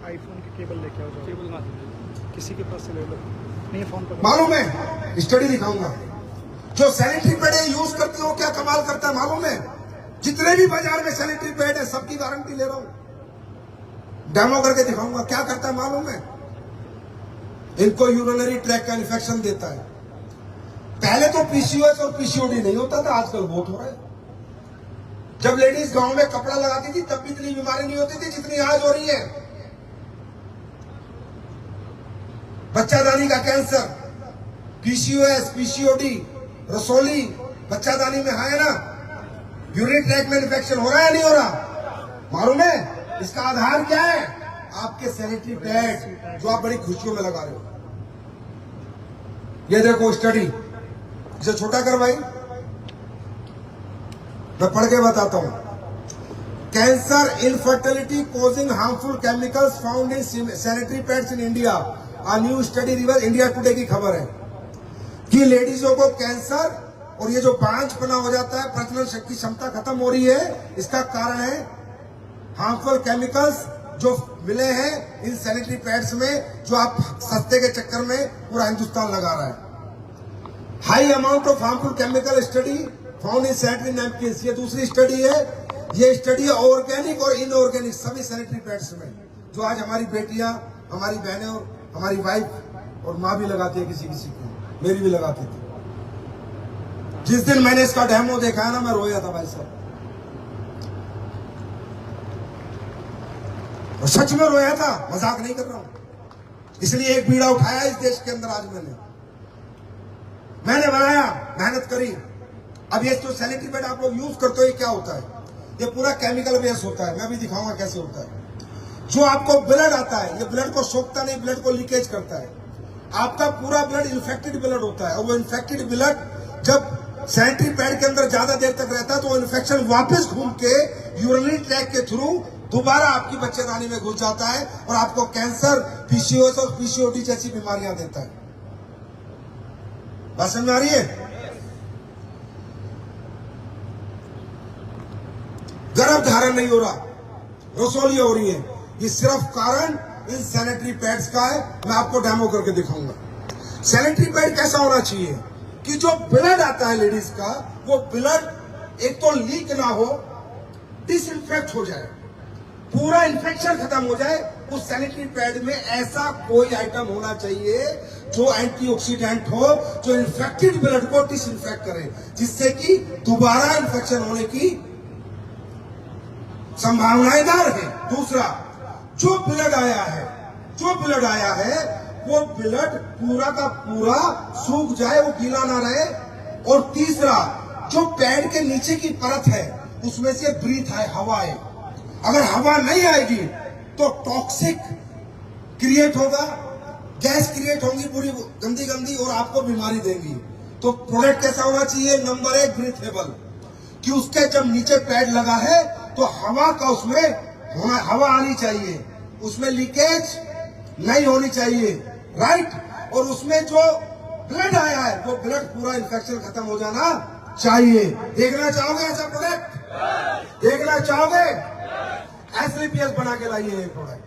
IPhone की cable लेके आओ, केबल ना किसी के पास से ले लो, नहीं फोन पर मालूम है, स्टडी दिखाऊंगा। जो सैनिटरी पैड यूज करते हो क्या कमाल करता है मालूम है? जितने भी बाजार में सैनिटरी पैड है सबकी गारंटी ले रहा हूं, डेमो करके दिखाऊंगा क्या करता है मालूम है? इनको यूरिनरी ट्रैक का इन्फेक्शन देता है। पहले तो पीसीओएस और पीसीओडी नहीं होता था, आजकल बहुत हो रहा है। जब लेडीज गांव में कपड़ा लगाती थी तब भी इतनी बीमारी नहीं होती थी जितनी आज हो रही है। बच्चादानी का कैंसर, पीसीओएस, पीसीओडी, रसोली बच्चादानी में है ना, यूरिन ट्रैक में इन्फेक्शन हो रहा है नहीं हो रहा मालूम है? इसका आधार क्या है? आपके सैनिटरी पैड जो आप बड़ी खुशियों में लगा रहे हो। ये देखो स्टडी, इसे छोटा कर भाई, मैं पढ़ के बताता हूं। Cancer infertility causing harmful chemicals found in sanitary pads in India, a new study reveals India Today की खबर है कि लेडीजों को कैंसर और ये जो बांझपना हो जाता है, प्रजनन शक्ति क्षमता खत्म हो रही है, इसका कारण है हार्मफुल केमिकल्स जो मिले हैं इन सैनिटरी पैड्स में, जो आप सस्ते के चक्कर में पूरा हिंदुस्तान लगा रहा है। High amount of harmful chemical study found in sanitary napkins, ये दूसरी स्टडी है। ये स्टडी ऑर्गेनिक और इनऑर्गेनिक सभी सैनिटरी पैड्स में, जो आज हमारी बेटियां, हमारी बहनें और हमारी वाइफ और माँ भी लगाती है, किसी किसी को, मेरी भी लगाती थी। जिस दिन मैंने इसका डेमो देखा है ना, मैं रोया था भाई साहब, और सच में रोया था, मजाक नहीं कर रहा हूं। इसलिए एक बीड़ा उठाया इस देश के अंदर आज मैंने बनाया, मेहनत करी। अब ये जो सैनिटरी पैड आप लोग यूज करते हो ये क्या होता है? ये पूरा केमिकल बेस होता है, मैं भी दिखाऊंगा कैसे होता है। जो आपको ब्लड आता है, ये ब्लड को सोखता नहीं, ब्लड को लीकेज करता है। आपका पूरा ब्लड इन्फेक्टेड ब्लड होता है, और वो इन्फेक्टेड ब्लड जब सैनिटरी पैड के अंदर ज्यादा देर तक रहता है तो वो इन्फेक्शन वापस घूम के यूरिनरी ट्रैक के थ्रू दोबारा आपकी बच्चेदानी में घुस जाता है और आपको कैंसर, पीसीओएस और पीसीओडी जैसी बीमारियां देता है। बात समझ में आ रही है? गर्भ धारण नहीं हो रहा, रसोली हो रही है, ये सिर्फ कारण इन सैनिटरी पैड्स का है। मैं आपको डेमो करके दिखाऊंगा। सैनिटरी पैड कैसा होना चाहिए कि जो ब्लड आता है लेडीज का, वो ब्लड एक तो लीक ना हो, डिसइंफेक्ट हो जाए, पूरा इन्फेक्शन खत्म हो जाए। उस सैनिटरी पैड में ऐसा कोई आइटम होना चाहिए जो एंटीऑक्सीडेंट हो, जो इन्फेक्टेड ब्लड को डिसइंफेक्ट करे, जिससे कि दोबारा इन्फेक्शन होने की संभावनाएं ना रहे। दूसरा, जो ब्लड आया है वो ब्लड पूरा का पूरा सूख जाए, वो गीला ना रहे। और तीसरा, जो पैड के नीचे की परत है उसमें से ब्रीथ है, हवा है। अगर हवा नहीं आएगी तो टॉक्सिक क्रिएट होगा, गैस क्रिएट होंगी पूरी गंदी गंदी, और आपको बीमारी देंगी। तो प्रोडक्ट कैसा होना चाहिए? नंबर 1 ब्रीथेबल, कि उसके जब नीचे पैड लगा है तो हवा का उसमें हवा आनी चाहिए, उसमें लीकेज नहीं होनी चाहिए, राइट। और उसमें जो ब्लड आया है वो ब्लड पूरा इन्फेक्शन खत्म हो जाना चाहिए। देखना चाहोगे ऐसा प्रोडक्ट? देखना चाहोगे? एसलीपीएस बना के लाइए ये प्रोडक्ट।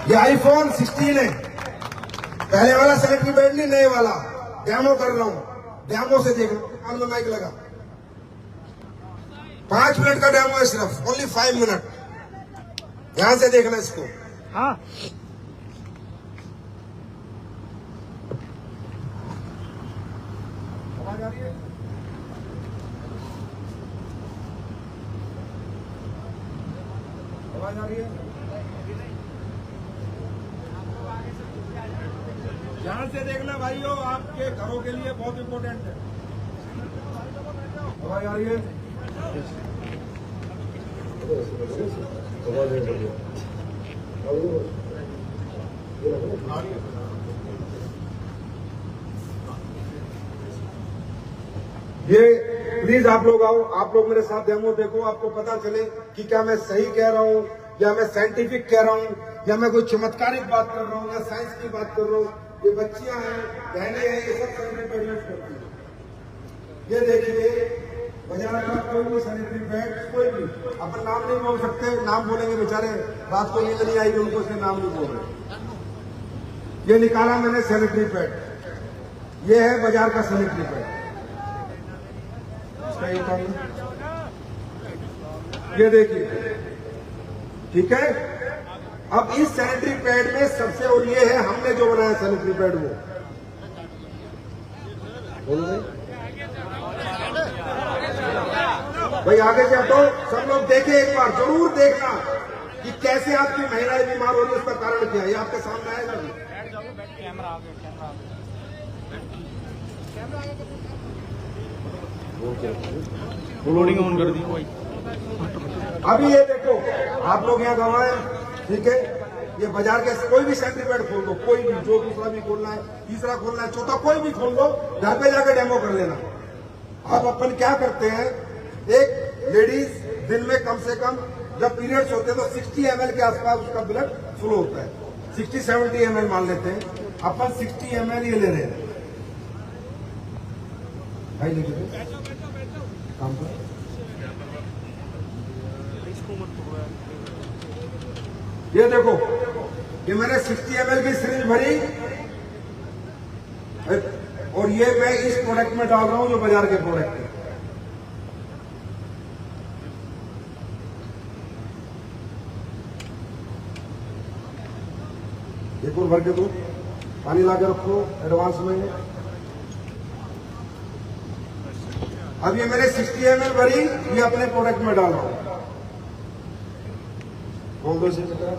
ये आईफोन 16 है, पहले वाला सैनिटरी पैड नहीं, नए वाला डेमो कर रहा हूं। डेमो से देखना, कान में माइक लगा, 5 मिनट का डेमो है सिर्फ, ओनली 5 मिनट। ध्यान से देखना इसको। हाँ, आवाज आ रही है? आवाज आ रही है? ध्यान से देखना भाइयों, आपके घरों के लिए बहुत इंपॉर्टेंट है। आवाज आ रही है? ये प्लीज आप लोग आओ, आप लोग मेरे साथ डेमो देखो, आपको पता चले कि क्या मैं सही कह रहा हूँ या मैं साइंटिफिक कह रहा हूँ या मैं कोई चमत्कारिक बात कर रहा हूँ या साइंस की बात कर रहा हूँ। ये बच्चियां हैं, बहनें हैं, ये सब सैनिटरी पैड यूज करती हैं। ये देखिए, बाजार का कोई भी सैनिटरी पैड, कोई भी अपन नाम नहीं बोल सकते, नाम बोलेंगे बेचारे रात को नींद नहीं आएगी उनको, इसलिए नाम नहीं बोल रहे। ये निकाला मैंने सैनिटरी पैड, ये है बाजार का सैनिटरी पैड, इसका ये काम है। ये देखिए, ठीक है। अब इस सैनिटरी पैड में सबसे, और ये है हमने जो बनाया सैनिटरी पैड, वो बोलो भाई आगे से हटो, सब लोग देखें, एक बार जरूर देखना कि कैसे आपकी महिलाएं बीमार हो रही है, उसका कारण क्या है, ये आपके सामने आएगा। लोडिंग ऑन कर दी भाई। अभी ये देखो, आप लोग यहाँ गवाए, ठीक है। ये बाजार के कोई भी सैनिटरी पैड खोल दो, कोई भी, जो दूसरा भी खोलना है, तीसरा खोलना है, चौथा कोई भी खोल दो, घर पे जाकर डेमो कर लेना। अब अपन क्या करते हैं, एक लेडीज दिन में कम से कम जब पीरियड्स होते हैं तो 60 ml के आसपास उसका ब्लड फ्लो होता है, 60-70 ml मान लेते हैं, अपन 60 ml ये ले रहे हैं भाई, लेके काम कर। ये देखो, ये मैंने 60 ml की सिरिंज भरी और ये मैं इस प्रोडक्ट में डाल रहा हूं जो बाजार के प्रोडक्ट है। एक और भर के दो, पानी ला के रखो एडवांस में। अब ये मैंने 60 ml भरी, ये अपने प्रोडक्ट में डाल रहा हूं। खोल दो इसे बेटा।